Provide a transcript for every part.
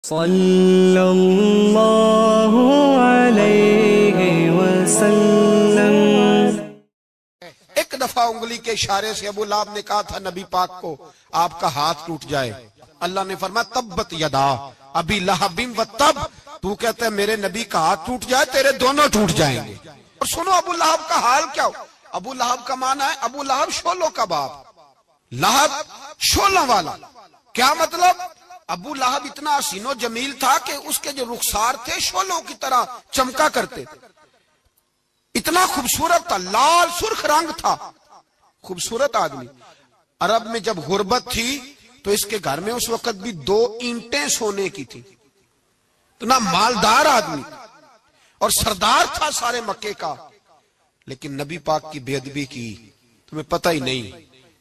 صلی اللہ علیہ وسلم۔ ایک دفعہ انگلی کے اشارے سے ابو لہب نے کہا تھا نبی پاک کو آپ کا ہاتھ ٹوٹ جائے، اللہ نے فرمایا تبت یدا ابی لہب و تب، تو کہتا ہے میرے نبی کا ہاتھ ٹوٹ جائے تیرے دونوں ٹوٹ جائیں گے۔ اور سنو ابو لہب کا حال کیا ہو۔ ابو لہب کا معنی ہے ابو لہب شولوں کا باپ، لہب شولوں والا۔ کیا مطلب؟ ابو لہب اتنا حسین و جمیل تھا کہ اس کے جو رخسار تھے شولوں کی طرح چمکا کرتے تھے، اتنا خوبصورت تھا، لال سرخ رنگ تھا، خوبصورت آدمی۔ عرب میں جب غربت تھی تو اس کے گھر میں اس وقت بھی 2 اینٹیں سونے کی تھی، اتنا مالدار آدمی اور سردار تھا سارے مکے کا۔ لیکن نبی پاک کی بے ادبی کی، تمہیں پتہ ہی نہیں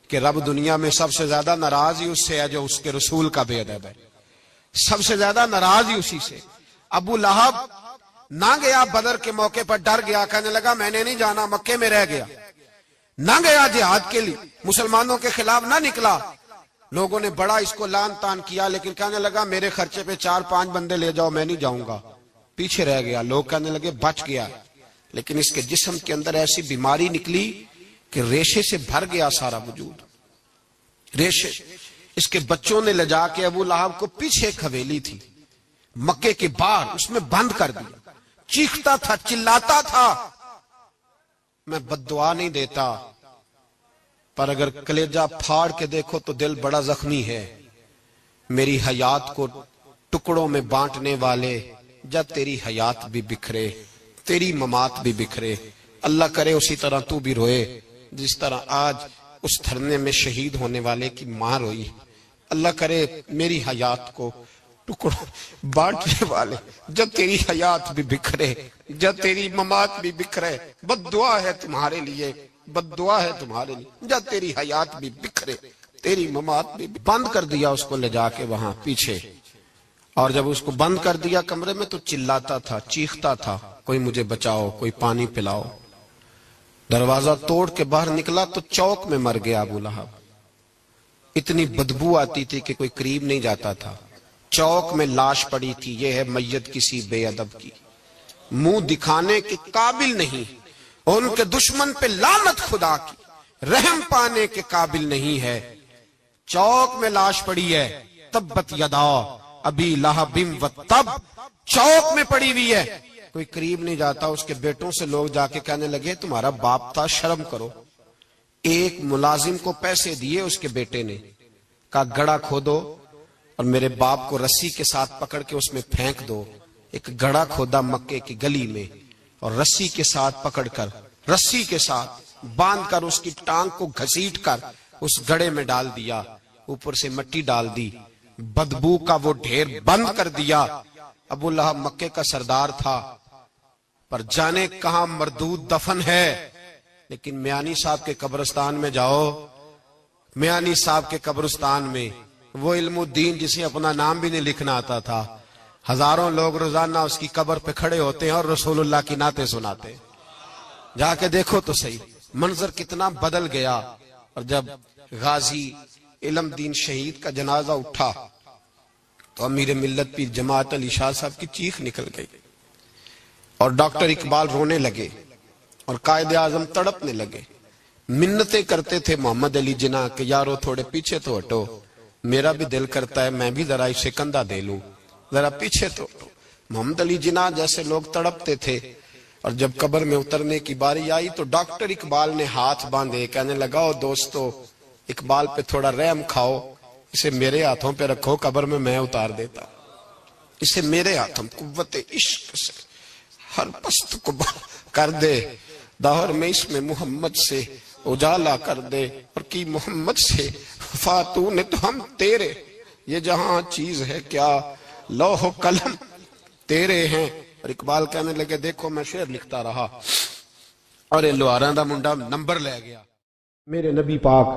کہ رب دنیا میں سب سے زیادہ ناراض ہی اس سے ہے جو اس کے رسول کا بے ادب ہے، سب سے زیادہ ناراض ہی اسی سے۔ ابو لہب نہ گیا بدر کے موقع پر، ڈر گیا، کہنے لگا میں نے نہیں جانا، مکے میں رہ گیا، نہ گیا جہاد کے لیے، مسلمانوں کے خلاف نہ نکلا۔ لوگوں نے بڑا اس کو لان تان کیا، لیکن کہنے لگا میرے خرچے پہ 4-5 بندے لے جاؤ، میں نہیں جاؤں گا، پیچھے رہ گیا۔ لوگ کہنے لگے بچ گیا، لیکن اس کے جسم کے اندر ایسی بیماری نکلی کہ ریشے سے بھر گیا سارا وجود، ریشے۔ اس کے بچوں نے لے جا کے ابو لہب کو پیچھے ایک حویلی تھی مکے کے باہر، اس میں بند کر دیا۔ چیختا تھا، چلاتا تھا، میں بد دعا نہیں دیتا، پر اگر کلیجہ پھاڑ کے دیکھو تو دل بڑا زخمی ہے۔ میری حیات کو ٹکڑوں میں بانٹنے والے، جب تیری حیات بھی بکھرے تیری ممات بھی بکھرے۔ اللہ کرے اسی طرح تو بھی روئے جس طرح آج اس دھرنے میں شہید ہونے والے کی ماں روئی۔ اللہ کرے میری حیات کو ٹکڑوں بانٹنے والے، جب تیری حیات بھی بکھرے جب تیری ممات بھی بکھرے۔ بد دعا ہے تمہارے لیے، بد دعا ہے تمہارے لیے، جب تیری حیات بھی بکھرے تیری ممات بھی۔ بند کر دیا اس کو لے جا کے وہاں پیچھے، اور جب اس کو بند کر دیا کمرے میں تو چلاتا تھا، چیختا تھا، کوئی مجھے بچاؤ، کوئی پانی پلاؤ۔ دروازہ توڑ کے باہر نکلا تو چوک میں مر گیا ابو لہب۔ اتنی بدبو آتی تھی کہ کوئی قریب نہیں جاتا تھا۔ چوک میں لاش پڑی تھی، یہ ہے میت کسی بے ادب کی، منہ دکھانے کے قابل نہیں، اور ان کے دشمن پہ لعنت خدا کی، رحم پانے کے قابل نہیں ہے۔ چوک میں لاش پڑی ہے، تبت یدا ابی لہب و تب، چوک میں پڑی ہوئی ہے، کوئی قریب نہیں جاتا۔ اس کے بیٹوں سے لوگ جا کے کہنے لگے تمہارا باپ تھا، شرم کرو۔ ایک ملازم کو پیسے دیے اس کے بیٹے نے، کہا گڑھا کھودو اور میرے باپ کو رسی کے ساتھ پکڑ کے اس میں پھینک دو۔ ایک گڑھا کھودا مکے کی گلی میں، اور رسی کے ساتھ پکڑ کر، رسی کے ساتھ باندھ کر اس کی ٹانگ کو گھسیٹ کر اس گڑھے میں ڈال دیا، اوپر سے مٹی ڈال دی، بدبو کا وہ ڈھیر بند کر دیا۔ ابو لہب مکے کا سردار تھا، پر جانے کہاں مردود دفن ہے۔ لیکن میانی صاحب کے قبرستان میں جاؤ، میانی صاحب کے قبرستان میں وہ علم الدین جسے اپنا نام بھی نہیں لکھنا آتا تھا، ہزاروں لوگ روزانہ اس کی قبر پہ کھڑے ہوتے ہیں اور رسول اللہ کی نعتیں سناتے ہیں۔ جا کے دیکھو تو صحیح، منظر کتنا بدل گیا۔ اور جب غازی علم دین شہید کا جنازہ اٹھا تو امیر ملت پیر جماعت علی شاہ صاحب کی چیخ نکل گئی، اور ڈاکٹر اقبال رونے لگے، اور قائد اعظم تڑپنے لگے، منتیں کرتے تھے محمد علی جناح کہ یارو تھوڑے پیچھے تو ہٹو، میرا بھی دل کرتا ہے میں بھی ذرا اسے کندھا دے لوں، ذرا پیچھے تو ہٹو۔ محمد علی جناح جیسے لوگ تڑپتے تھے، اور جب قبر میں اترنے کی باری آئی تو ڈاکٹر اقبال نے ہاتھ باندھے، کہنے لگا او دوستو اقبال پہ تھوڑا رحم کھاؤ، اسے میرے ہاتھوں پہ رکھو، قبر میں اتار دیتا، اسے میرے ہاتھوں قوت عشق سے ہر پست کو کر دے، دہر میں اس میں محمد سے اجالا کر دے، اور کی محمد سے فاتون تو ہم تیرے، یہ جہاں چیز ہے کیا لوح و قلم تیرے ہیں۔ اور اقبال کہنے لگے دیکھو میں شعر لکھتا رہا، اور لوہاراں دا منڈا نمبر لے گیا۔ میرے نبی پاک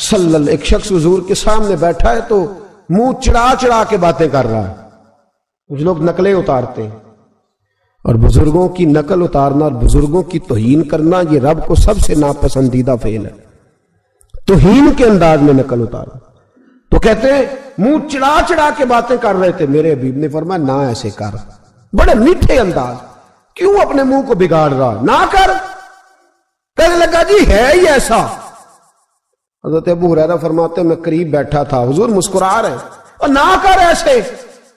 صلی اللہ، ایک شخص حضور کے سامنے بیٹھا ہے تو منہ چڑھا چڑھا کے باتیں کر رہا ہے۔ کچھ لوگ نقلیں اتارتے ہیں، اور بزرگوں کی نقل اتارنا اور بزرگوں کی توہین کرنا یہ رب کو سب سے ناپسندیدہ فعل ہے۔ توہین کے انداز میں نقل اتارنا۔ تو کہتے ہیں منہ چڑا چڑا کے باتیں کر رہے تھے. میرے حبیب نے فرمایا نہ ایسے کر, بڑے میٹھے انداز, کیوں اپنے منہ کو بگاڑ رہا, نہ کر. کہنے لگا جی ہے ہی ایسا. حضرت ابو ہریرہ فرماتے ہیں میں قریب بیٹھا تھا, حضور مسکرا رہے اور نہ کر ایسے.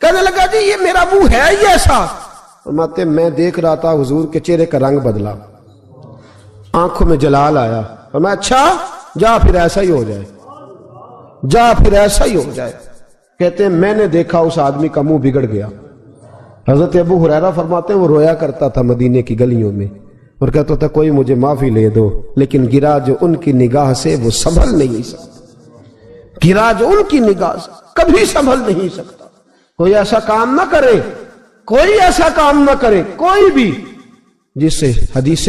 کہنے لگا جی یہ میرا منہ ہے ہی ایسا. فرماتے ہیں میں دیکھ رہا تھا حضور کے چہرے کا رنگ بدلا, آنکھوں میں جلال آیا. فرمایا اچھا جا پھر ایسا ہی ہو جائے, جا پھر ایسا ہی ہو جائے. کہتے ہیں میں نے دیکھا اس آدمی کا منہ بگڑ گیا. حضرت ابو ہریرہ فرماتے ہیں وہ رویا کرتا تھا مدینے کی گلیوں میں اور کہتا تھا کوئی مجھے معافی لے دو, لیکن گرا جو ان کی نگاہ سے وہ سنبھل نہیں سکتا. گرا جو ان کی نگاہ سے کبھی سنبھل نہیں سکتا. کوئی ایسا کام نہ کرے, کوئی ایسا کام نہ کرے, کوئی بھی, جس سے حدیث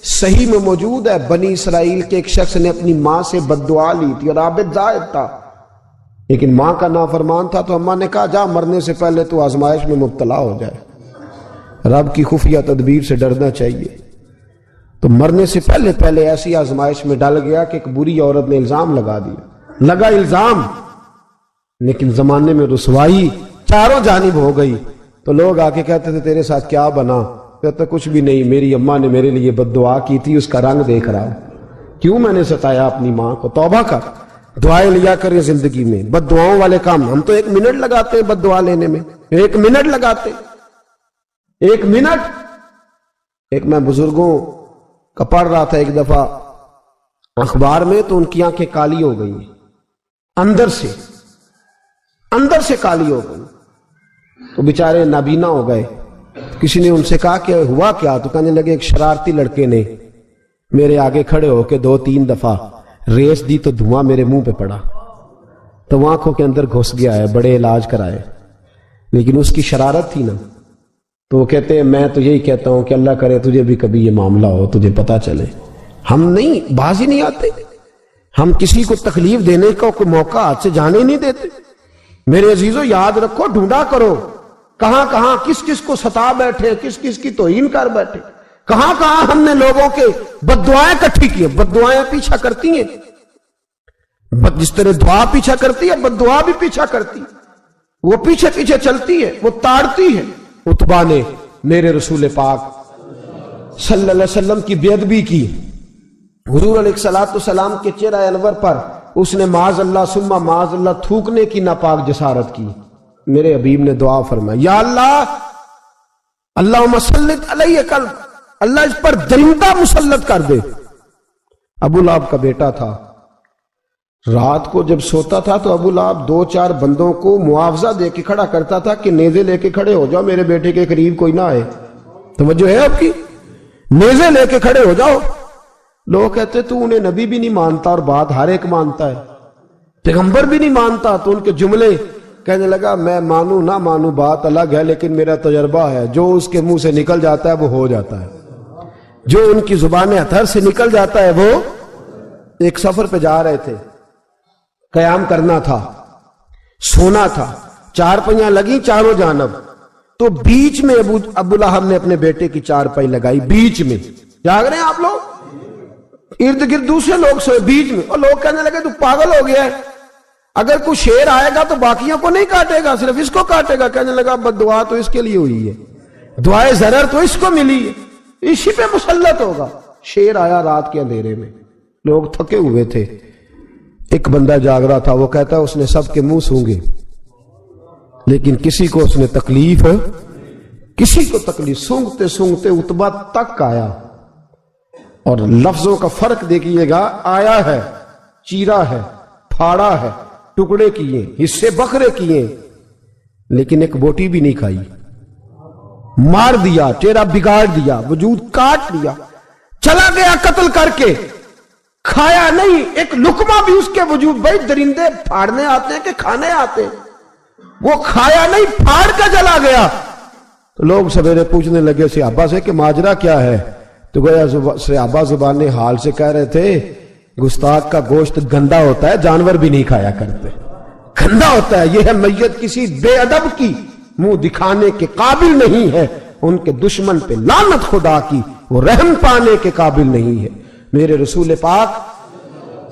صحیح میں موجود ہے بنی اسرائیل کے ایک شخص نے اپنی ماں سے بد دعا لی تھی اور عابد زاہد تھا, لیکن ماں کا نافرمان تھا. تو اماں نے کہا جا مرنے سے پہلے تو آزمائش میں مبتلا ہو جائے. رب کی خفیہ تدبیر سے ڈرنا چاہیے. تو مرنے سے پہلے ایسی آزمائش میں ڈال گیا کہ ایک بری عورت نے الزام لگا دیا. لگا الزام, لیکن زمانے میں رسوائی چاروں جانب ہو گئی. تو لوگ آ کے کہتے تھے تیرے ساتھ کیا بنا؟ کہتا کچھ بھی نہیں, میری اماں نے میرے لیے بد دعا کی تھی, اس کا رنگ دیکھ رہا ہوں. کیوں میں نے ستایا اپنی ماں کو؟ توبہ کر, دعائیں لیا کریں زندگی میں. بد دعاؤں والے کام ہم تو 1 منٹ لگاتے ہیں بد دعا لینے میں, 1 منٹ لگاتے, 1 منٹ. ایک میں بزرگوں کا پڑھ رہا تھا ایک دفعہ اخبار میں, تو ان کی آنکھیں کالی ہو گئی, اندر سے کالی ہو گئی. تو بیچارے نابینا ہو گئے. کسی نے ان سے کہا کہ ہوا کیا؟ تو کہنے لگے ایک شرارتی لڑکے نے میرے آگے کھڑے ہو کے 2-3 دفعہ ریس دی تو دھواں میرے منہ پہ پڑا, تو آنکھوں کے اندر گھس گیا ہے, بڑے علاج کرائے, لیکن اس کی شرارت تھی نا. تو وہ کہتے ہیں میں تو یہی کہتا ہوں کہ اللہ کرے تجھے بھی کبھی یہ معاملہ ہو, تجھے پتا چلے. ہم نہیں, باز ہی نہیں آتے, ہم کسی کو تکلیف دینے کا کوئی موقع ہاتھ سے جانے نہیں دیتے. میرے عزیزو یاد رکھو, ڈھونڈا کرو کہاں کہاں کس کس کو ستا بیٹھے, کس کس کی توہین کر بیٹھے, کہاں کہاں ہم نے لوگوں کے بد دعائیں اکٹھی کی. بد دعائیں پیچھا کرتی ہیں, جس طرح دعا پیچھا کرتی ہے بد دعا بھی پیچھا کرتی ہے. وہ پیچھے پیچھے چلتی ہے, وہ تاڑتی ہے. عتبہ نے میرے رسول پاک صلی اللہ علیہ وسلم کی بے ادبی کی. حضور علیہ السلام کے چہرہ انور پر اس نے معاذ اللہ ثم معاذ اللہ تھوکنے کی ناپاک جسارت کی. میرے حبیب نے دعا فرمائی, یا اللہ اللہم سلط علیہ کلب, اللہ اس پر درندہ مسلط کر دے. ابو لہب کا بیٹا تھا, رات کو جب سوتا تھا تو ابو لہب 2-4 بندوں کو معاوضہ دے کے کھڑا کرتا تھا کہ نیزے لے کے کھڑے ہو جاؤ, میرے بیٹے کے قریب کوئی نہ آئے. توجہ ہے آپ کی, نیزے لے کے کھڑے ہو جاؤ. لوگ کہتے تو انہیں نبی بھی نہیں مانتا اور بات ہر ایک مانتا ہے, پیغمبر بھی نہیں مانتا. تو ان کے جملے کہنے لگا میں مانوں نہ مانوں بات الگ ہے, لیکن میرا تجربہ ہے جو اس کے منہ سے نکل جاتا ہے وہ ہو جاتا ہے, جو ان کی زبان اطہر سے نکل جاتا ہے وہ. ایک سفر پہ جا رہے تھے, قیام کرنا تھا, سونا تھا, 4 پہیاں لگی چاروں جانب. تو بیچ میں ابو لہب نے اپنے بیٹے کی 4 پائی لگائی, بیچ میں. جاگ رہے ہیں آپ لوگ؟ ارد گرد دوسرے لوگ سوئے بیچ میں, اور لوگ کہنے لگے تو پاگل ہو گیا ہے, اگر کوئی شیر آئے گا تو باقیوں کو نہیں کاٹے گا, صرف اس کو کاٹے گا. کہنے لگا بد دعا تو اس کے لیے ہوئی ہے, دعائے ضرر تو اس کو ملی ہے, اسی پہ مسلط ہوگا. شیر آیا رات کے اندھیرے میں, لوگ تھکے ہوئے تھے, ایک بندہ جاگ رہا تھا. وہ کہتا ہے اس نے سب کے منہ سونگے لیکن کسی کو اس نے تکلیف, کسی کو تکلیف. سونگتے سونگتے عتبہ تک آیا, اور لفظوں کا فرق دیکھیے گا, آیا ہے, چیرا ہے, پھاڑا ہے, ٹکڑے کیے, حصے بکھرے کیے, لیکن ایک بوٹی بھی نہیں کھائی. مار دیا, چہرہ بگاڑ دیا, وجود کاٹ دیا, چلا گیا قتل کر کے, کھایا نہیں ایک لقمہ بھی اس کے وجود. بھائی درندے پھاڑنے آتے ہیں کہ کھانے آتے ہیں؟ وہ کھایا نہیں, پھاڑ کے چلا گیا. تو لوگ سویرے پوچھنے لگے صحابہ سے کہ ماجرا کیا ہے؟ تو گویا صحابہ زبان حال سے کہہ رہے تھے گستاخ کا گوشت گندا ہوتا ہے, جانور بھی نہیں کھایا کرتے, گندا ہوتا ہے. یہ ہے میت کسی بے ادب کی, منہ دکھانے کے قابل نہیں ہے. ان کے دشمن پہ لعنت خدا کی, وہ رحم پانے کے قابل نہیں ہے. میرے رسول پاک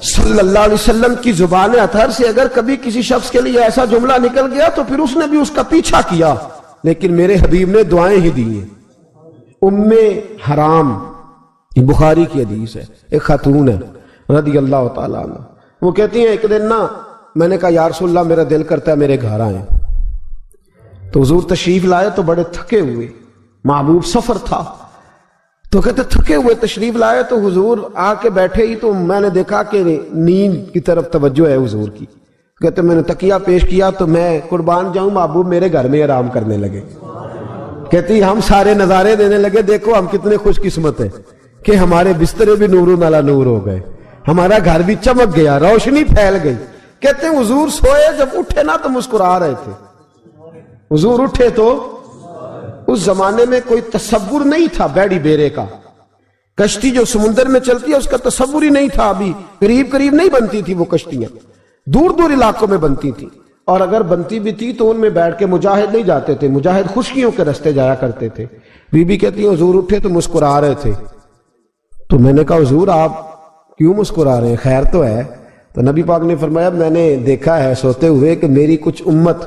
صلی اللہ علیہ وسلم کی زبان اطہر سے اگر کبھی کسی شخص کے لیے ایسا جملہ نکل گیا تو پھر اس نے بھی اس کا پیچھا کیا، لیکن میرے حبیب نے دعائیں ہی دی ہیں۔ ام حرام، یہ بخاری کی حدیث ہے، ایک خاتون ہے رضی اللہ تعالیٰ عنہ، وہ کہتی ہیں ایک دن نا میں نے کہا یا رسول اللہ میرا دل کرتا ہے میرے گھر آئیں، تو حضور تشریف لائے تو بڑے تھکے ہوئے، محبوب سفر تھا، تو کہتے تھکے ہوئے تشریف لائے تو حضور آ کے بیٹھے ہی تو میں نے دیکھا کہ نیند کی طرف توجہ ہے حضور کی، کہتے میں نے تکیہ پیش کیا تو میں قربان جاؤں محبوب میرے گھر میں آرام کرنے لگے، کہتی ہم سارے نظارے دینے لگے، دیکھو ہم کتنے خوش قسمت ہیں کہ ہمارے بسترے بھی نور علی نور ہو گئے، ہمارا گھر بھی چمک گیا، روشنی پھیل گئی۔ کہتے ہیں حضور سوئے جب اٹھے نا تو مسکرا رہے تھے، حضور اٹھے تو اس زمانے میں کوئی تصور نہیں تھا بیڑی بیرے کا، کشتی جو سمندر میں چلتی ہے اس کا تصور ہی نہیں تھا، ابھی قریب قریب نہیں بنتی تھی وہ کشتیاں، دور دور علاقوں میں بنتی تھی، اور اگر بنتی بھی تھی تو ان میں بیٹھ کے مجاہد نہیں جاتے تھے، مجاہد خشکیوں کے رستے جایا کرتے تھے۔ بی بی کہتی ہیں حضور اٹھے تو مسکرا رہے تھے، تو میں نے کہا حضور آپ کیوں مسکرا رہے ہیں، خیر تو ہے؟ تو نبی پاک نے فرمایا میں نے دیکھا ہے سوتے ہوئے کہ میری کچھ امت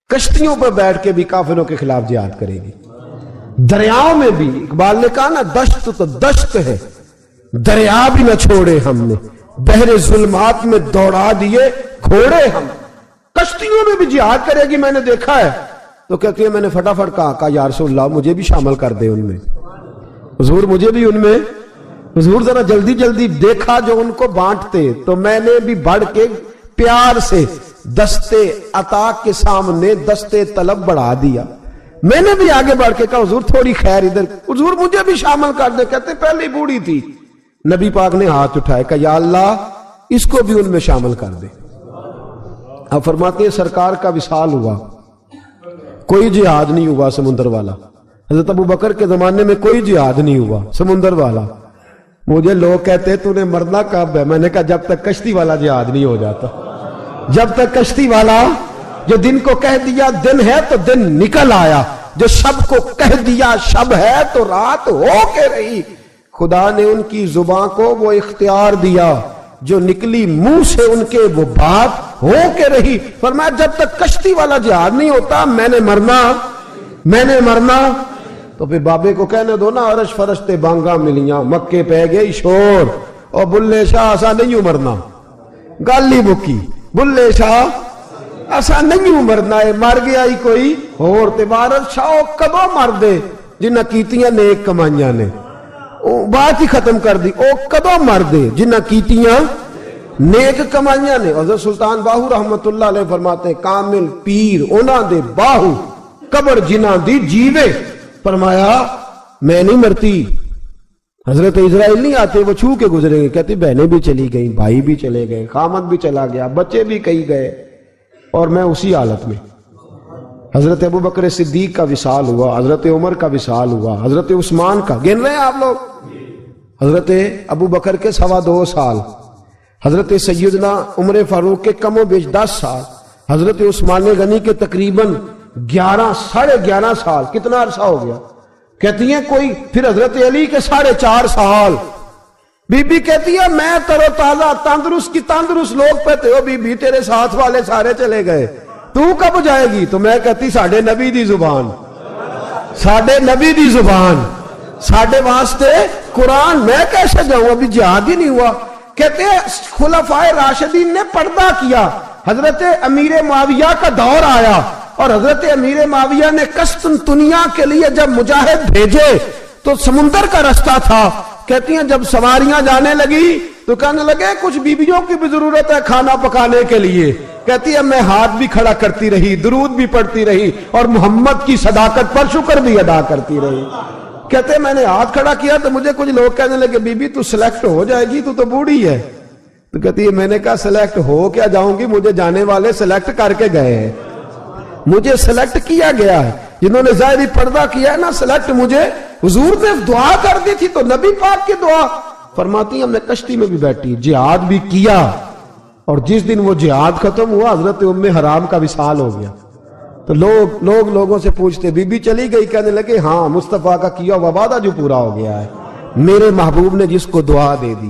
کشتیوں پر بیٹھ کے بھی کافروں کے خلاف جہاد کرے گی، دریاؤں میں بھی، اقبال نے کہا نا دشت تو دشت ہے دریا بھی نہ چھوڑے ہم نے، بحر ظلمات میں دوڑا دیے گھوڑے ہم، کشتیوں میں بھی جہاد کرے گی میں نے دیکھا ہے۔ تو کہتی ہے میں نے فٹافٹ کہا یا رسول اللہ مجھے بھی شامل کر دے ان میں، حضور مجھے بھی ان میں، حضور ذرا جلدی جلدی، دیکھا جو ان کو بانٹتے تو میں نے بھی بڑھ کے پیار سے دستے عطا کے سامنے دستے طلب بڑھا دیا، میں نے بھی آگے بڑھ کے کہا حضور تھوڑی خیر ادھر، حضور مجھے بھی شامل کر دے، کہتے پہلے بوڑھی تھی، نبی پاک نے ہاتھ اٹھائے کہ یا اللہ اس کو بھی ان میں شامل کر دے۔ اب فرماتے ہیں سرکار کا وصال ہوا، کوئی جہاد نہیں ہوا سمندر والا، حضرت ابو بکر کے زمانے میں کوئی جہاد نہیں ہوا سمندر والا۔ مجھے لوگ کہتے تو نے مرنا کب ہے، میں نے کہا جب تک کشتی والا جہاد نہیں ہو جاتا، جب تک کشتی والا جو دن کو کہہ دیا دن ہے تو دن نکل آیا، جو شب کو کہہ دیا شب ہے تو رات ہو کے رہی، خدا نے ان کی زبان کو وہ اختیار دیا جو نکلی منہ سے ان کے وہ بات ہو کے رہی۔ فرمایا جب تک کشتی والا جہاد نہیں ہوتا میں نے مرنا، تو پھر بابے کو کہنے دو نا عرش فرشتے بانگا ملیاں مکے پہ گئی شور، اور بلے شاہ ایسا نہیں مرنا، گالی بکی بلے شاہ ایسا نہیں مرنا ہے، مر گیا ہی کوئی اور تے بارت شاہ کدو مر دے جنہ کیتیاں نیک کمائیاں نے، بات ہی ختم کر دی، او کدو مر دے جنہ کیتیاں نیک کمائیاں نے۔ حضرت سلطان باہو رحمت اللہ علیہ فرماتے ہیں کامل پیر اونا دے باہو قبر جنہ دی جیوے، فرمایا میں نہیں مرتی، حضرت اسرائیل نہیں آتے وہ چھو کے گزریں گے، کہتی بہنیں بھی چلی گئیں، بھائی بھی چلے گئے، خامد بھی چلا گیا، بچے بھی کئی گئے، اور میں اسی حالت میں۔ حضرت ابو بکر صدیق کا وصال ہوا، حضرت عمر کا وصال ہوا، حضرت عثمان کا، گن رہے ہیں آپ لوگ، حضرت ابو بکر کے 2.25 سال، حضرت سیدنا عمر فاروق کے کم و بیش 10 سال، حضرت عثمان غنی کے تقریباً 11.5 سال، کتنا عرصہ ہو گیا؟ کہتی ہیں کوئی، پھر حضرت علی کے 4.5 سال، بی بی کہتی ہے میں تر و تازہ تندرست کی تندرست، لوگ کہتے ہو بی بی تیرے ساتھ والے سارے چلے گئے تو کب جائے گی؟ تو میں کہتی ساڑھے نبی دی زبان، ساڑھے نبی دی زبان، ساڑھے واسطے قرآن، میں کیسے جاؤں، ابھی جہاد ہی نہیں ہوا۔ کہتے ہیں خلفائے راشدین نے پردہ کیا، حضرت امیر معاویہ کا دور آیا اور حضرت امیر معاویہ نے قسطنطنیہ کے لیے جب مجاہد بھیجے تو سمندر کا رستہ تھا، کہتی ہیں جب سواریاں جانے لگی تو کہنے لگے کچھ بیویوں کی بھی ضرورت ہے کھانا پکانے کے لیے، کہتی ہے میں ہاتھ بھی کھڑا کرتی رہی، درود بھی پڑھتی رہی اور محمد کی صداقت پر شکر بھی ادا کرتی رہی۔ کہتے ہیں میں نے ہاتھ کھڑا کیا تو مجھے کچھ لوگ کہنے لگے بی بی تو سلیکٹ ہو جائے گی، تو بوڑھی ہے، تو کہتی ہے میں نے کہا سلیکٹ ہو کیا جاؤں گی، مجھے جانے والے سلیکٹ کر کے گئے ہیں، مجھے سلیکٹ کیا گیا ہے، جنہوں نے ظاہری پردہ کیا ہے نا سلیکٹ، مجھے حضور نے دعا کر دی تھی تو نبی پاک کی دعا، فرماتی ہیں ہم نے کشتی میں بھی بیٹھی، جہاد بھی کیا، اور جس دن وہ جہاد ختم ہوا حضرت ام حرام کا وصال ہو گیا، تو لوگوں سے پوچھتے بی بی چلی گئی، کہنے لگے ہاں مصطفیٰ کا کیا ہوا وعدہ جو پورا ہو گیا ہے، میرے محبوب نے جس کو دعا دے دی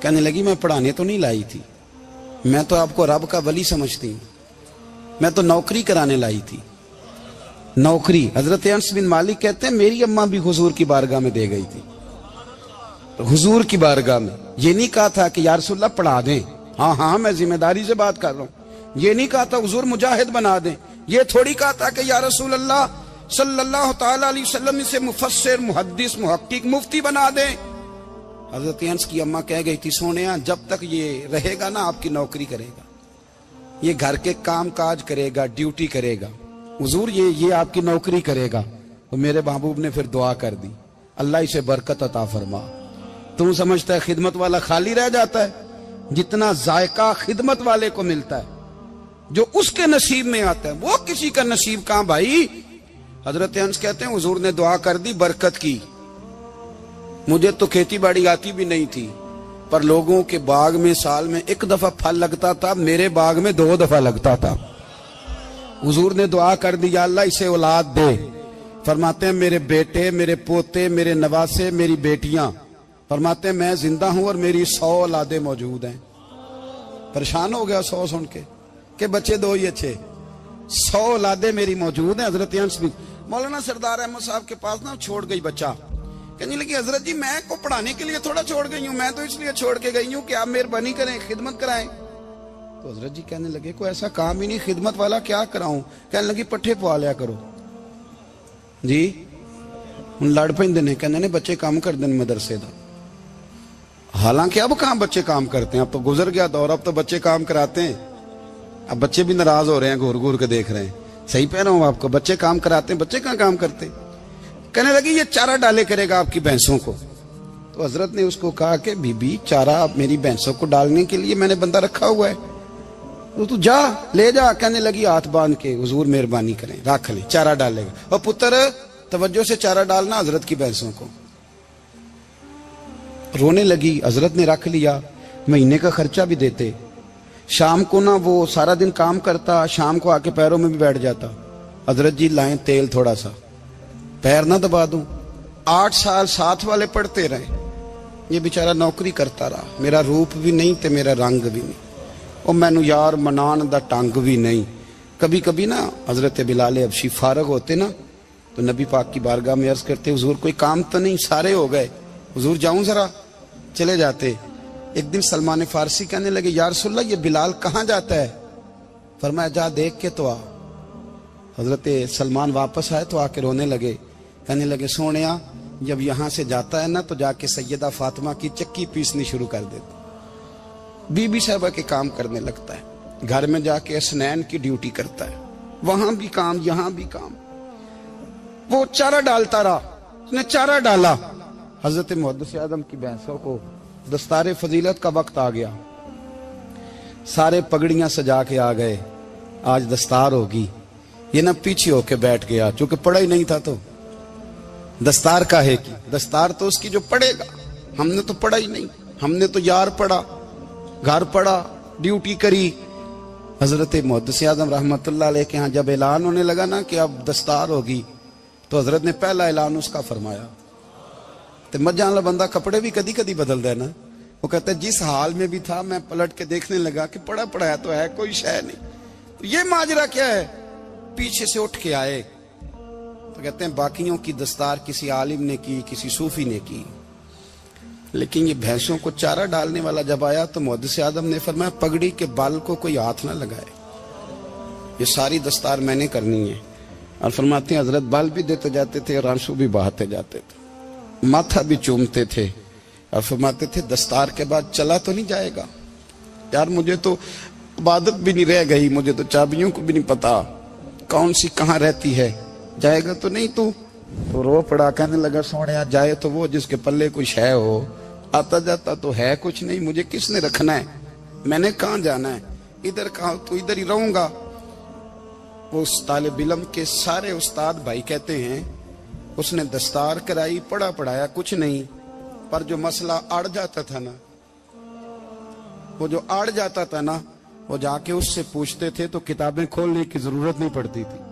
کہنے لگی میں پڑھانے تو نہیں لائی تھی، میں تو آپ کو رب کا ولی سمجھتی ہوں، میں تو نوکری کرانے لائی تھی، نوکری۔ حضرت انس بن مالک کہتے ہیں میری اماں بھی حضور کی بارگاہ میں دے گئی تھی، حضور کی بارگاہ میں یہ نہیں کہا تھا کہ یا رسول اللہ پڑھا دیں، ہاں ہاں میں ذمہ داری سے بات کر رہا ہوں، یہ نہیں کہا تھا حضور مجاہد بنا دیں، یہ تھوڑی کہا تھا کہ یا رسول اللہ صلی اللہ تعالی علیہ وسلم سے مفسر محدث محقق مفتی بنا دیں۔ حضرت انس کی اماں کہہ گئی تھی سونیا جب تک یہ رہے گا نا آپ کی نوکری کرے گا، یہ گھر کے کام کاج کرے گا، ڈیوٹی کرے گا، حضور یہ آپ کی نوکری کرے گا۔ تو میرے محبوب نے پھر دعا کر دی اللہ اسے برکت عطا فرما۔ تم سمجھتا ہے خدمت والا خالی رہ جاتا ہے؟ جتنا ذائقہ خدمت والے کو ملتا ہے جو اس کے نصیب میں آتا ہے وہ کسی کا نصیب کہاں بھائی۔ حضرت انس کہتے ہیں حضور نے دعا کر دی، برکت کی۔ مجھے تو کھیتی باڑی آتی بھی نہیں تھی، پر لوگوں کے باغ میں سال میں 1 دفعہ پھل لگتا تھا، میرے باغ میں 2 دفعہ لگتا تھا۔ حضور نے دعا کر دی یا اللہ اسے اولاد دے۔ فرماتے ہیں میرے بیٹے، میرے پوتے، میرے نواسے، میری بیٹیاں، فرماتے ہیں میں زندہ ہوں اور میری 100 اولادیں موجود ہیں۔ پریشان ہو گیا 100 سن کے کہ بچے 2 ہی اچھے، 100 اولادیں میری موجود ہیں۔ حضرت انس بھی مولانا سردار احمد صاحب کے پاس نا چھوڑ گئی بچہ، کہنے لگی حضرت جی میں کو پڑھانے کے لیے تھوڑا چھوڑ گئی ہوں، میں تو اس لیے چھوڑ کے گئی ہوں کہ آپ مہربانی کریں خدمت کرائیں۔ تو حضرت جی کہنے لگے کوئی ایسا کام ہی نہیں، خدمت والا کیا کراؤں؟ کہنے لگی پٹھے پوا لیا کرو جی۔ ان لڑ پیندے نے کہنے نے بچے کام کر دیں مدرسے دا، حالانکہ اب کہاں بچے کام کرتے ہیں، اب تو گزر گیا دور، اب تو بچے کام کراتے ہیں۔ اب بچے بھی ناراض ہو رہے ہیں، گھور گھور کے دیکھ رہے ہیں، صحیح پہ رہا ہوں آپ کو، بچے کام کراتے ہیں، بچے کہاں کام کرتے ہیں۔ کہنے لگی یہ چارہ ڈالے کرے گا آپ کی بھینسوں کو۔ تو حضرت نے اس کو کہا کہ بی بی چارہ میری بھینسوں کو ڈالنے کے لیے میں نے بندہ رکھا ہوا ہے، تو جا لے جا۔ کہنے لگی ہاتھ باندھ کے حضور مہربانی کریں رکھ لیں، چارہ ڈالے گا۔ اور پتر توجہ سے چارہ ڈالنا حضرت کی بھینسوں کو۔ رونے لگی، حضرت نے رکھ لیا، مہینے کا خرچہ بھی دیتے۔ شام کو نا وہ سارا دن کام کرتا، شام کو آ کے پیروں میں بھی بیٹھ جاتا، حضرت جی لائیں تیل تھوڑا سا، پیر نہ دبا دوں۔ 8 سال ساتھ والے پڑھتے رہے، یہ بیچارہ نوکری کرتا رہا، میرا روپ بھی نہیں تے میرا رنگ بھی نہیں، اور مینو یار منان دا ٹنگ بھی نہیں۔ کبھی کبھی نا حضرت بلال حبشی فارغ ہوتے نا تو نبی پاک کی بارگاہ میں عرض کرتے حضور کوئی کام تو نہیں، سارے ہو گئے، حضور جاؤں ذرا، چلے جاتے۔ ایک دن سلمان فارسی کہنے لگے یا رسول اللہ یہ بلال کہاں جاتا ہے؟ فرمایا جا دیکھ کے تو آ۔ حضرت سلمان واپس آئے تو آ کے رونے لگے، کہنے لگے سونیا جب یہاں سے جاتا ہے نا تو جا کے سیدہ فاطمہ کی چکی پیسنی شروع کر دیتا، بی بی صاحبہ کے کام کرنے لگتا ہے، گھر میں جا کے اسنین کی ڈیوٹی کرتا ہے، وہاں بھی کام یہاں بھی کام۔ وہ چارہ ڈالتا رہا، اس نے چارہ ڈالا۔ حضرت محدث اعظم کی بھینسوں کو دستار فضیلت کا وقت آ گیا، سارے پگڑیاں سجا کے آ گئے، آج دستار ہوگی۔ یہ نہ پیچھے ہو کے بیٹھ گیا، چونکہ پڑھا ہی نہیں تھا تو دستار کا ہے کی، دستار تو اس کی جو پڑھے گا، ہم نے تو پڑھا ہی نہیں، ہم نے تو یار پڑھا، گھر پڑھا، ڈیوٹی کری۔ حضرت محدث اعظم رحمت اللہ علیہ کے ہاں جب اعلان ہونے لگا نا کہ اب دستار ہوگی تو حضرت نے پہلا اعلان اس کا فرمایا۔ تو مجھے والا بندہ کپڑے بھی کدی کدی بدل دے نا، وہ کہتا ہے جس حال میں بھی تھا میں پلٹ کے دیکھنے لگا کہ پڑھا پڑھایا تو ہے، کوئی شے نہیں، تو یہ ماجرا کیا ہے؟ پیچھے سے اٹھ کے آئے تو کہتے ہیں باقیوں کی دستار کسی عالم نے کی، کسی صوفی نے کی، لیکن یہ بھینسوں کو چارہ ڈالنے والا جب آیا تو محدث اعظم نے فرمایا پگڑی کے بال کو کوئی ہاتھ نہ لگائے، یہ ساری دستار میں نے کرنی ہے۔ اور فرماتے ہیں حضرت بال بھی دیتے جاتے تھے اور آنسو بھی بہاتے جاتے تھے، ماتھا بھی چومتے تھے، اور فرماتے تھے دستار کے بعد چلا تو نہیں جائے گا یار، مجھے تو عبادت بھی نہیں رہ گئی، مجھے تو چابیوں کو بھی نہیں پتا کون سی کہاں رہتی ہے، جائے گا تو نہیں تو رو پڑا، کہنے لگا سونیا جائے تو وہ جس کے پلے کچھ ہے ہو، آتا جاتا تو ہے کچھ نہیں، مجھے کس نے رکھنا ہے، میں نے کہاں جانا ہے، ادھر کہاں تو ادھر ہی رہوں گا۔ وہ اس طالب علم کے سارے استاد بھائی کہتے ہیں اس نے دستار کرائی، پڑھا پڑھایا کچھ نہیں، پر جو مسئلہ اڑ جاتا تھا نا، وہ جو اڑ جاتا تھا نا، وہ جا کے اس سے پوچھتے تھے تو کتابیں کھولنے کی ضرورت نہیں پڑتی تھی۔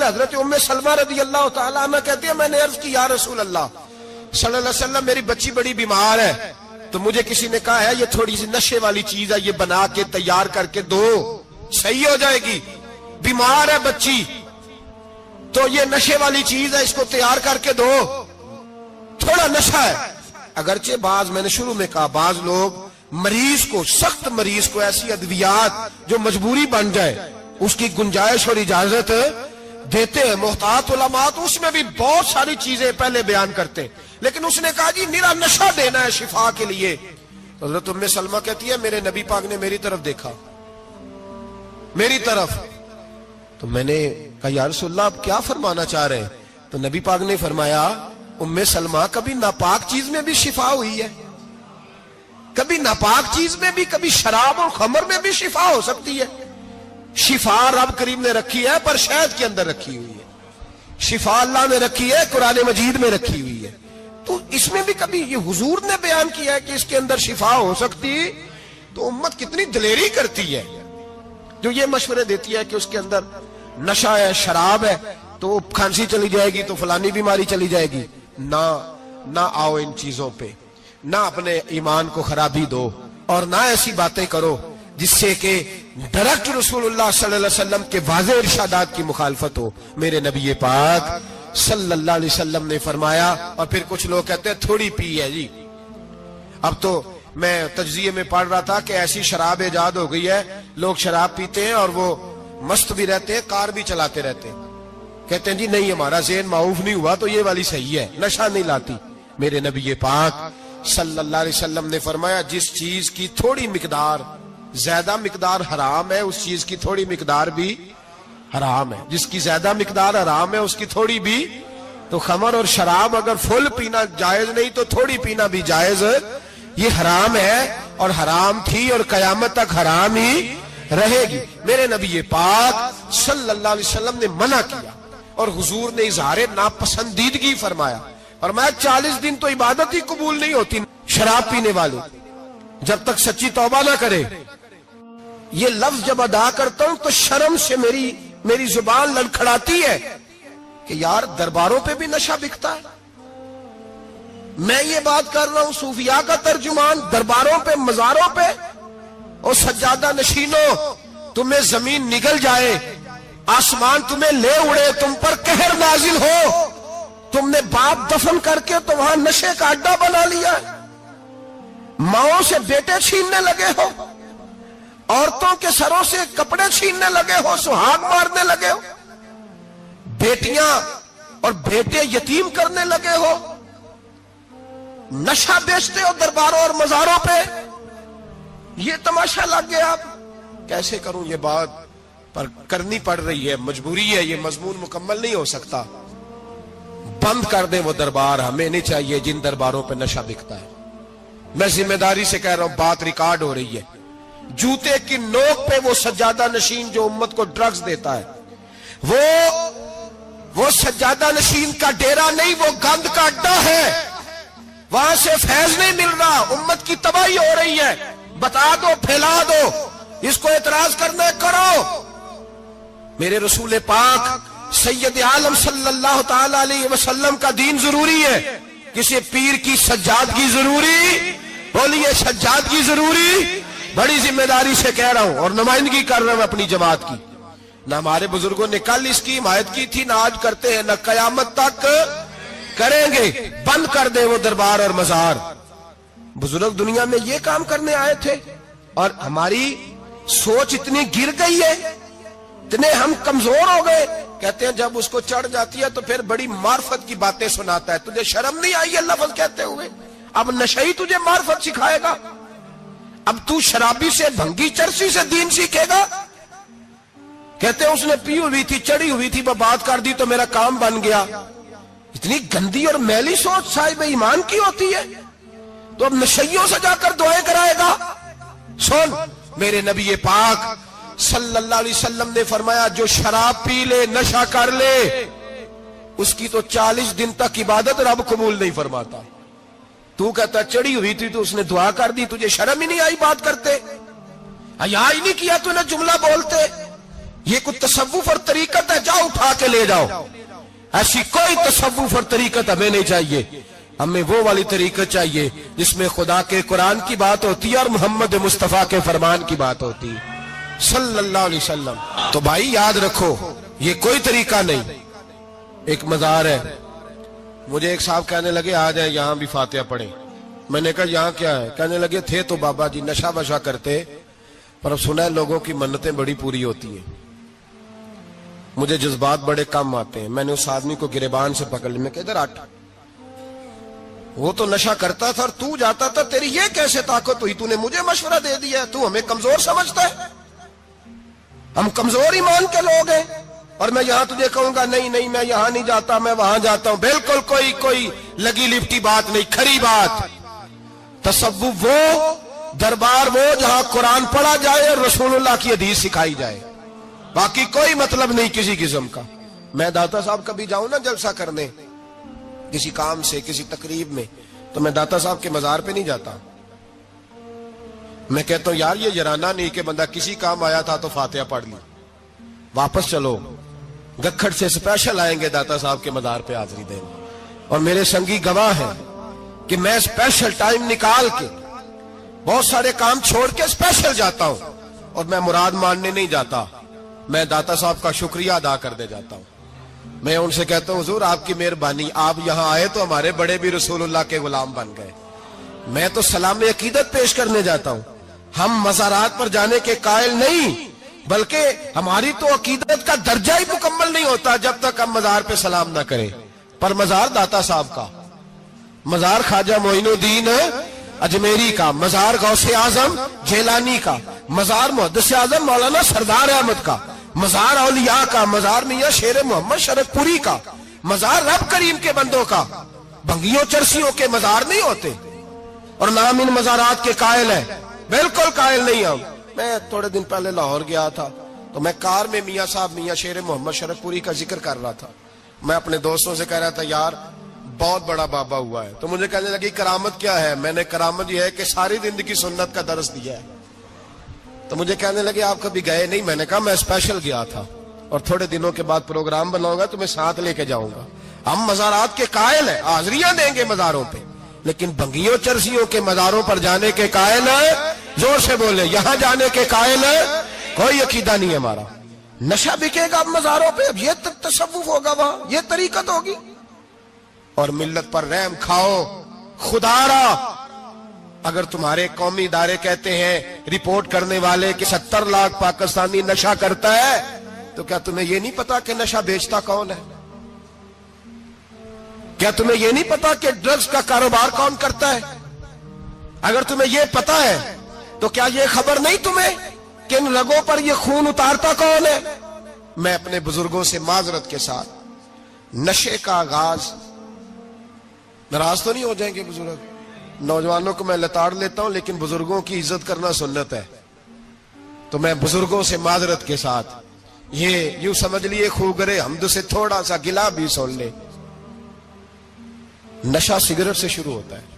حضرت ام سلمہ رضی اللہ تعالیٰ عنہ کہتی ہے میں نے عرض کی یا رسول اللہ صلی اللہ علیہ وسلم میری بچی بڑی بیمار ہے، تو مجھے کسی نے کہا ہے یہ تھوڑی سی نشے والی چیز ہے، یہ بنا کے تیار کر کے دو، صحیح ہو جائے گی، بیمار ہے بچی تو یہ نشے والی چیز ہے، اس کو تیار کر کے دو، تھوڑا نشہ ہے۔ اگرچہ بعض، میں نے شروع میں کہا، بعض لوگ مریض کو، سخت مریض کو ایسی ادویات جو مجبوری بن جائے اس کی گنجائش اور اجازت دیتے ہیں، محتاط علماء تو اس میں بھی بہت ساری چیزیں پہلے بیان کرتے ہیں، لیکن اس نے کہا جی میرا نشہ دینا ہے شفا کے لیے۔ حضرت ام سلمہ کہتی ہے میرے نبی پاک نے میری طرف دیکھا، میری طرف، تو میں نے کہا یا رسول اللہ آپ کیا فرمانا چاہ رہے ہیں؟ تو نبی پاک نے فرمایا ام سلمہ کبھی ناپاک چیز میں بھی شفا ہوئی ہے، کبھی ناپاک چیز میں بھی، کبھی شراب اور خمر میں بھی شفا ہو سکتی ہے۔ شفا رب کریم نے رکھی ہے پر شہد کے اندر رکھی ہوئی ہے، شفا اللہ نے رکھی ہے قرآن مجید میں رکھی ہوئی ہے، تو اس میں بھی کبھی یہ حضور نے بیان کیا ہے کہ اس کے اندر شفا ہو سکتی، تو امت کتنی دلیری کرتی ہے جو یہ مشورے دیتی ہے کہ اس کے اندر نشہ ہے، شراب ہے، تو کھانسی چلی جائے گی تو فلانی بیماری چلی جائے گی۔ نہ آؤ ان چیزوں پہ، نہ اپنے ایمان کو خرابی دو، اور نہ ایسی باتیں کرو جس سے کہ ڈائریکٹ رسول اللہ صلی اللہ علیہ وسلم کے واضح ارشادات کی مخالفت ہو۔ میرے نبی پاک صلی اللہ علیہ وسلم نے فرمایا، اور پھر کچھ لوگ کہتے ہیں تھوڑی پی ہے جی۔ اب تو میں تجزیے میں پڑھ رہا تھا کہ ایسی شراب ایجاد ہو گئی ہے، لوگ شراب پیتے ہیں اور وہ مست بھی رہتے ہیں، کار بھی چلاتے رہتے ہیں، کہتے ہیں جی نہیں ہمارا ذہن معاف نہیں ہوا تو یہ والی صحیح ہے، نشہ نہیں لاتی۔ میرے نبی پاک صلی اللہ علیہ وسلم نے فرمایا جس چیز کی تھوڑی مقدار، زیادہ مقدار حرام ہے اس چیز کی تھوڑی مقدار بھی حرام ہے، جس کی زیادہ مقدار حرام ہے اس کی تھوڑی بھی۔ تو خمر اور شراب اگر فل پینا جائز نہیں تو تھوڑی پینا بھی جائز، یہ حرام ہے اور حرام تھی اور قیامت تک حرام ہی رہے گی۔ میرے نبی پاک صلی اللہ علیہ وسلم نے منع کیا اور حضور نے اظہار ناپسندیدگی فرمایا، اور میں 40 دن تو عبادت ہی قبول نہیں ہوتی شراب پینے والے جب تک سچی توبہ نہ کرے۔ یہ لفظ جب ادا کرتا ہوں تو شرم سے میری زبان لڑکھڑاتی ہے کہ یار درباروں پہ بھی نشہ بکتا ہے۔ میں یہ بات کر رہا ہوں صوفیاء کا ترجمان، درباروں پہ، مزاروں پہ، اور سجادہ نشینوں تمہیں زمین نگل جائے، آسمان تمہیں لے اڑے، تم پر قہر نازل ہو، تم نے باپ دفن کر کے تو وہاں نشے کا اڈا بنا لیا، ماؤں سے بیٹے چھیننے لگے ہو، عورتوں کے سروں سے کپڑے چھیننے لگے ہو، سہاگ مارنے لگے ہو، بیٹیاں اور بیٹے یتیم کرنے لگے ہو، نشہ بیچتے ہو درباروں اور مزاروں پہ، یہ تماشا لگ گیا۔ آپ کیسے کروں یہ بات، پر کرنی پڑ رہی ہے، مجبوری ہے، یہ مضمون مکمل نہیں ہو سکتا۔ بند کر دیں وہ دربار، ہمیں نہیں چاہیے جن درباروں پہ نشہ بکتا ہے۔ میں ذمہ داری سے کہہ رہا ہوں، بات ریکارڈ ہو رہی ہے۔ جوتے کی نوک پہ وہ سجادہ نشین جو امت کو ڈرگز دیتا ہے، وہ سجادہ نشین کا ڈیرا نہیں، وہ گند کا اڈا ہے، وہاں سے فیض نہیں مل رہا، امت کی تباہی ہو رہی ہے۔ بتا دو، پھیلا دو، اس کو اعتراض کرنا کرو۔ میرے رسول پاک سید عالم صلی اللہ تعالی علیہ وسلم کا دین ضروری ہے، کسی پیر کی سجادگی ضروری، بولیے سجادگی ضروری، بڑی ذمہ داری سے کہہ رہا ہوں اور نمائندگی کر رہا ہوں اپنی جماعت کی۔ نہ ہمارے بزرگوں نے کل اس کی حمایت کی تھی، نہ آج کرتے ہیں، نہ قیامت تک کریں گے۔ بند کر دے وہ دربار اور مزار۔ بزرگ دنیا میں یہ کام کرنے آئے تھے، اور ہماری سوچ اتنی گر گئی ہے، اتنے ہم کمزور ہو گئے۔ کہتے ہیں جب اس کو چڑھ جاتی ہے تو پھر بڑی معرفت کی باتیں سناتا ہے۔ تجھے شرم نہیں آئی ہے لفظ کہتے ہوئے؟ اب نشئی تجھے معرفت سکھائے گا؟ اب تو شرابی سے، بھنگی چرسی سے دین سیکھے گا؟ کہتے ہیں اس نے پی ہوئی تھی، چڑھی ہوئی تھی، بات کر دی تو میرا کام بن گیا۔ اتنی گندی اور میلی سوچ صاحب ایمان کی ہوتی ہے، تو اب نشیوں سے جا کر دعائیں کرائے گا؟ سن، میرے نبی پاک صلی اللہ علیہ وسلم نے فرمایا جو شراب پی لے، نشہ کر لے، اس کی تو 40 دن تک عبادت رب قبول نہیں فرماتا۔ تو کہتا چڑھی ہوئی تھی تو اس نے دعا کر دی، تجھے شرم ہی نہیں آئی بات کرتے؟ حیا ہی نہیں کیا تو نے جملہ بولتے؟ یہ کوئی تصوف اور طریقت ہے؟ جاؤ اٹھا کے لے جاؤ، ایسی کوئی تصوف اور طریقت ہمیں نہیں چاہیے۔ ہمیں وہ والی طریقہ چاہیے جس میں خدا کے قرآن کی بات ہوتی ہے اور محمد مصطفیٰ کے فرمان کی بات ہوتی ہے صلی اللہ علیہ وسلم. تو بھائی یاد رکھو یہ کوئی طریقہ نہیں. ایک مزار ہے, مجھے ایک صاحب کہنے لگے آ جائیں یہاں بھی فاتحہ پڑھیں. میں نے کہا یہاں کیا ہے؟ کہنے لگے تھے تو بابا جی نشہ وشا کرتے, پر اب سنا ہے لوگوں کی منتیں بڑی پوری ہوتی ہیں. مجھے جذبات بڑے کم آتے ہیں. میں نے اس آدمی کو گریبان سے پکڑ لی, میں کہ ادھر ہٹ, وہ تو نشہ کرتا تھا اور تو جاتا تھا, تیری یہ کیسے طاقت ہوئی؟ تو نے مجھے مشورہ دے دیا, تو ہمیں کمزور سمجھتا ہے؟ ہم کمزور ایمان کے لوگ ہیں, اور میں یہاں تجھے کہوں گا نہیں نہیں میں یہاں نہیں جاتا, میں وہاں جاتا ہوں. بالکل کوئی لگی لپٹی بات نہیں, کھری بات. تصوف وہ, دربار وہ جہاں قرآن پڑھا جائے اور رسول اللہ کی حدیث سکھائی جائے, باقی کوئی مطلب نہیں کسی قسم کا. میں داتا صاحب کبھی جاؤں نا جلسہ کرنے کسی کام سے, کسی تقریب میں, تو میں داتا صاحب کے مزار پہ نہیں جاتا. میں کہتا ہوں یار یہ یارانہ نہیں کہ بندہ کسی کام آیا تھا تو فاتحہ پڑھ لی, واپس چلو. گکھڑ سے اسپیشل آئیں گے داتا صاحب کے مزار پہ حاضری دیں گے, اور میرے سنگی گواہ ہیں کہ میں اسپیشل ٹائم نکال کے بہت سارے کام چھوڑ کے اسپیشل جاتا ہوں, اور میں مراد ماننے نہیں جاتا, میں داتا صاحب کا شکریہ ادا کر دے جاتا ہوں. میں ان سے کہتا ہوں حضور آپ کی مہربانی, آپ یہاں آئے تو ہمارے بڑے بھی رسول اللہ کے غلام بن گئے. میں تو سلام عقیدت پیش کرنے جاتا ہوں. ہم مزارات پر جانے کے قائل نہیں, بلکہ ہماری تو عقیدت کا درجہ ہی مکمل نہیں ہوتا جب تک ہم مزار پہ سلام نہ کریں. پر مزار داتا صاحب کا, مزار خواجہ معین الدین اجمیری کا, مزار غوث اعظم جیلانی کا, مزار محدث اعظم مولانا سردار احمد کا, مزار اولیاء کا, مزار میاں شیر محمد شرک پوری کا, مزار رب کریم کے بندوں کا. بھنگیوں چرسیوں کے مزار نہیں ہوتے, اور نام ان مزارات کے قائل ہے, بالکل قائل نہیں ہم. میں تھوڑے دن پہلے لاہور گیا تھا, تو میں کار میں میاں صاحب میاں شیر محمد شرک پوری کا ذکر کر رہا تھا. میں اپنے دوستوں سے کہہ رہا تھا یار بہت بڑا بابا ہوا ہے. تو مجھے کہنے لگی کرامت کیا ہے؟ میں نے کرامت یہ ہے کہ ساری زندگی سنت کا درس دیا ہے. تو مجھے کہنے لگے آپ کبھی گئے نہیں؟ میں نے کہا میں اسپیشل گیا تھا, اور تھوڑے دنوں کے بعد پروگرام بناؤں گا تو میں ساتھ لے کے جاؤں گا. ہم مزارات کے قائل ہیں, حاضریاں دیں گے مزاروں پہ, لیکن بھنگیوں چرسیوں کے مزاروں پر جانے کے قائل ہیں. زور سے بولے, یہاں جانے کے قائل ہیں, کوئی عقیدہ نہیں ہے ہمارا. نشہ بکے گا اب مزاروں پہ, اب یہ تصوف ہوگا وہاں, یہ طریقت ہوگی. اور ملت پر رحم کھاؤ خدا را. اگر تمہارے قومی ادارے کہتے ہیں رپورٹ کرنے والے کہ 70 لاکھ پاکستانی نشہ کرتا ہے, تو کیا تمہیں یہ نہیں پتا کہ نشہ بیچتا کون ہے؟ کیا تمہیں یہ نہیں پتا کہ ڈرگز کا کاروبار کون کرتا ہے؟ اگر تمہیں یہ پتا ہے تو کیا یہ خبر نہیں تمہیں کہ ان رگوں پر یہ خون اتارتا کون ہے؟ میں اپنے بزرگوں سے معذرت کے ساتھ, نشے کا آغاز, ناراض تو نہیں ہو جائیں گے بزرگ, نوجوانوں کو میں لتاڑ لیتا ہوں, لیکن بزرگوں کی عزت کرنا سنت ہے. تو میں بزرگوں سے معذرت کے ساتھ, یہ یوں سمجھ لیے خوگرے حمد سے تھوڑا سا گلا بھی سن لے. نشہ سگریٹ سے شروع ہوتا ہے,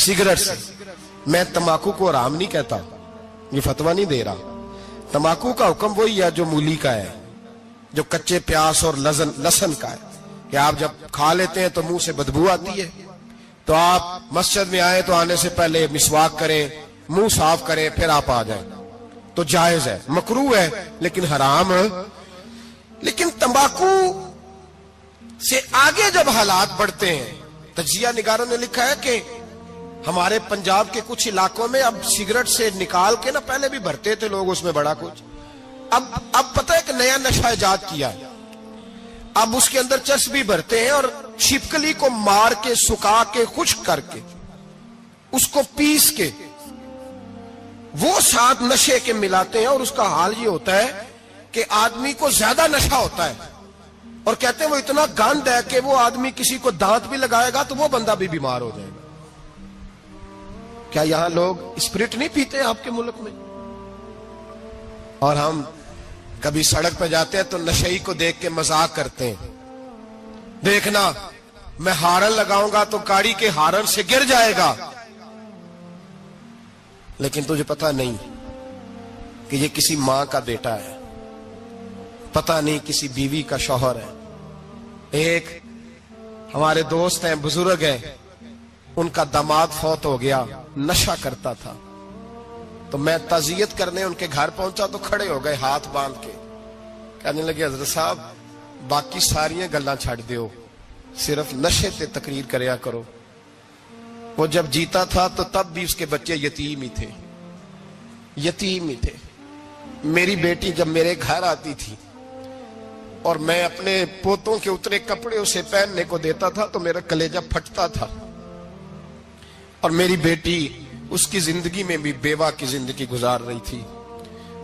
سگریٹ سے. میں تمباکو کو حرام نہیں کہتا, یہ فتویٰ نہیں دے رہا. تمباکو کا حکم وہی ہے جو مولی کا ہے, جو کچے پیاز اور لہسن کا ہے, کہ آپ جب کھا لیتے ہیں تو منہ سے بدبو آتی ہے, تو آپ مسجد میں آئیں تو آنے سے پہلے مسواک کریں, منہ صاف کریں, پھر آپ آ جائیں. تو جائز ہے, مکروہ ہے لیکن حرام ہے. لیکن تمباکو سے آگے جب حالات بڑھتے ہیں, تجزیہ نگاروں نے لکھا ہے کہ ہمارے پنجاب کے کچھ علاقوں میں اب سگریٹ سے نکال کے نا, پہلے بھی بھرتے تھے لوگ اس میں بڑا کچھ, اب پتہ ہے کہ نیا نشہ ایجاد کیا ہے. اب اس کے اندر چربی بھرتے ہیں اور چھپکلی کو مار کے, سکھا کے, خشک کر کے, اس کو پیس کے وہ ساتھ نشے کے ملاتے ہیں, اور اس کا حال یہ ہوتا ہے کہ آدمی کو زیادہ نشہ ہوتا ہے, اور کہتے ہیں وہ اتنا گند ہے کہ وہ آدمی کسی کو دانت بھی لگائے گا تو وہ بندہ بھی بیمار ہو جائے گا. کیا یہاں لوگ اسپرٹ نہیں پیتے ہیں آپ کے ملک میں؟ اور ہم کبھی سڑک پہ جاتے ہیں تو نشئی کو دیکھ کے مذاق کرتے ہیں, دیکھنا میں ہارن لگاؤں گا تو گاڑی کے ہارن سے گر جائے گا. لیکن تجھے پتہ نہیں کہ یہ کسی ماں کا بیٹا ہے, پتہ نہیں کسی بیوی کا شوہر ہے. ایک ہمارے دوست ہیں، بزرگ ہیں، ان کا داماد فوت ہو گیا، نشہ کرتا تھا، تو میں تعزیت کرنے ان کے گھر پہنچا تو کھڑے ہو گئے ہاتھ باندھ کے، کہنے لگے حضرت صاحب باقی ساریاں گلاں چھڑ دیو، صرف نشے تے تقریر کریا کرو۔ وہ جب جیتا تھا تو تب بھی اس کے بچے یتیم ہی تھے، یتیم ہی تھے۔ میری بیٹی جب میرے گھر آتی تھی اور میں اپنے پوتوں کے اترے کپڑے اسے پہننے کو دیتا تھا تو میرا کلیجہ پھٹتا تھا، اور میری بیٹی اس کی زندگی میں بھی بیوہ کی زندگی گزار رہی تھی،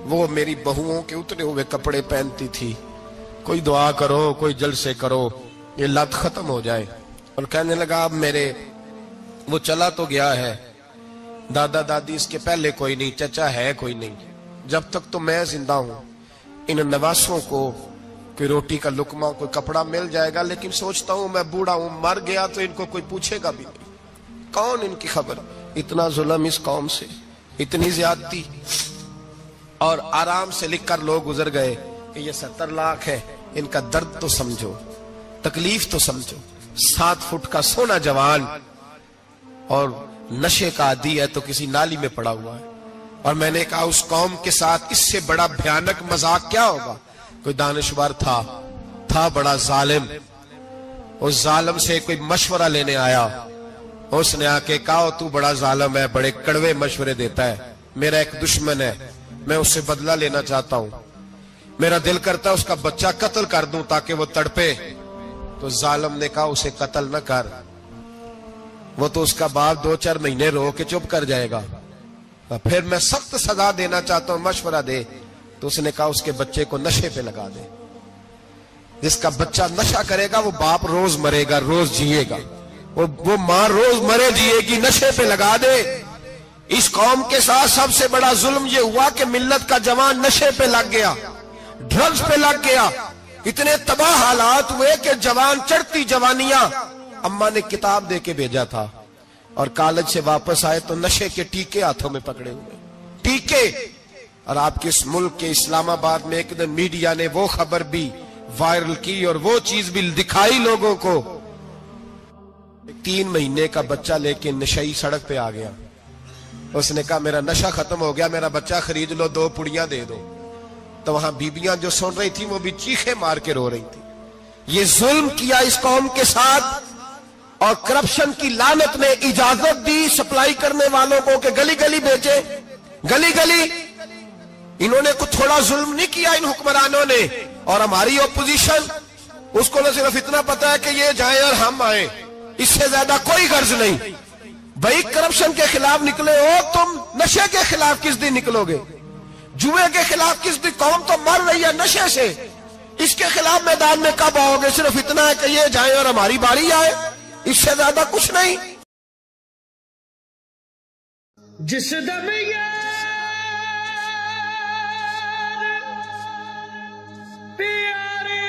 وہ میری بہوؤں کے اترے ہوئے کپڑے پہنتی تھی، کوئی دعا کرو، کوئی جلسے کرو، یہ لت ختم ہو جائے۔ اور کہنے لگا اب میرے وہ چلا تو گیا ہے، دادا دادی اس کے پہلے کوئی نہیں، چچا ہے کوئی نہیں، جب تک تو میں زندہ ہوں ان نواسوں کو کوئی روٹی کا لقمہ، کوئی کپڑا مل جائے گا، لیکن سوچتا ہوں میں بوڑھا ہوں، مر گیا تو ان کو کوئی پوچھے گا بھی نہیں، کون ان کی خبر۔ اتنا ظلم اس قوم سے، اتنی زیادتی، اور آرام سے لکھ کر لوگ گزر گئے کہ یہ 70 لاکھ ہے، ان کا درد تو سمجھو، تکلیف تو سمجھو۔ 7 فٹ کا سونا جوان اور نشے کا عادی ہے تو کسی نالی میں پڑا ہوا ہے۔ اور میں نے کہا اس قوم کے ساتھ اس سے بڑا بھیانک مذاق کیا ہوگا؟ کوئی دانشور تھا بڑا ظالم، اس ظالم سے کوئی مشورہ لینے آیا، اس نے آ کے کہا تو بڑا ظالم ہے، بڑے کڑوے مشورے دیتا ہے، میرا ایک دشمن ہے، میں اس سے بدلہ لینا چاہتا ہوں، میرا دل کرتا ہے اس کا بچہ قتل کر دوں تاکہ وہ تڑپے۔ تو ظالم نے کہا اسے قتل نہ کر، وہ تو اس کا باپ 2-4 مہینے رو کے چپ کر جائے گا، پھر میں سخت سزا دینا چاہتا ہوں، مشورہ دے۔ تو اس نے کہا اس کے بچے کو نشے پہ لگا دے، جس کا بچہ نشہ کرے گا وہ باپ روز مرے گا، روز جیے گا، وہ ماں روز مرے جیے گی، نشے پہ لگا دے۔ اس قوم کے ساتھ سب سے بڑا ظلم یہ ہوا کہ ملت کا جوان نشے پہ لگ گیا، ڈرگز پہ لگ گیا، اتنے تباہ حالات ہوئے کہ جوان چڑھتی جوانیاں، اماں نے کتاب دے کے بھیجا تھا، اور کالج سے واپس آئے تو نشے کے ٹیکے ہاتھوں میں پکڑے ہوئے، ٹیکے۔ اور آپ کے اس ملک کے اسلام آباد میں ایک دن میڈیا نے وہ خبر بھی وائرل کی اور وہ چیز بھی دکھائی لوگوں کو، 3 مہینے کا بچہ لے کے نشئی سڑک پہ آ گیا، اس نے کہا میرا نشہ ختم ہو گیا، میرا بچہ خرید لو، 2 پڑیاں دے دو۔ تو وہاں بیبیاں جو سن رہی تھی وہ بھی چیخیں مار کے رو رہی تھی۔ یہ ظلم کیا اس قوم کے ساتھ، اور کرپشن کی لعنت نے اجازت دی سپلائی کرنے والوں کو کہ گلی گلی بیچے، گلی گلی۔ انہوں نے کچھ تھوڑا ظلم نہیں کیا ان حکمرانوں نے، اور ہماری اپوزیشن اس کو نہ صرف اتنا پتا ہے کہ یہ جائیں اور ہم آئیں، اس سے زیادہ کوئی غرض نہیں۔ بھائی کرپشن کے خلاف نکلے ہو تم، نشے کے خلاف کس دن نکلو گے؟ جوئے کے خلاف کس دن؟ قوم تو مر رہی ہے نشے سے، اس کے خلاف میدان میں کب آؤ گے؟ صرف اتنا ہے کہ یہ جائیں اور ہماری باری آئے، اس سے زیادہ کچھ نہیں۔ جس دم یار پیارے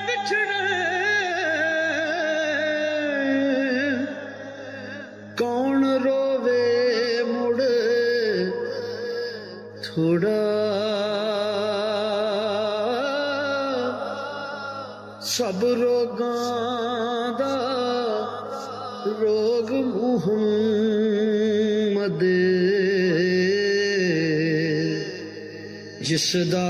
بچھڑے، کون رووے مڑ تھوڑا، سب روگاں دا روگ محمد، جس دا